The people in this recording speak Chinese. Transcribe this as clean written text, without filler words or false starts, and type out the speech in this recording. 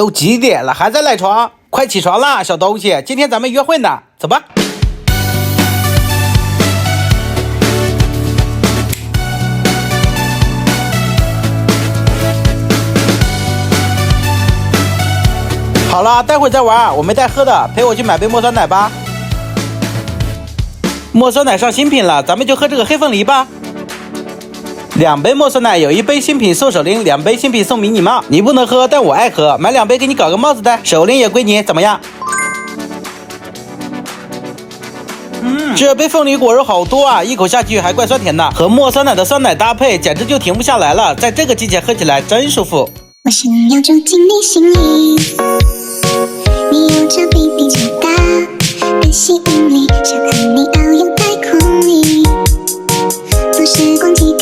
都几点了还在赖床？快起床啦，小东西！今天咱们约会呢，走吧。好了，待会儿再玩，我没带喝的，陪我去买杯墨酸奶吧。墨酸奶上新品了，咱们就喝这个黑凤梨吧。2杯墨酸奶，有1杯新品送手铃，2杯新品送迷你帽。你不能喝，但我爱喝，买2杯给你搞个帽子戴，手铃也归你，怎么样？这杯凤梨果肉好多啊，一口下去还怪酸甜的，和墨酸奶的酸奶搭配，简直就停不下来了。在这个季节喝起来真舒服。我想要住进你心里，你有着比地球大的吸引力，想和你遨游太空里，做时光机。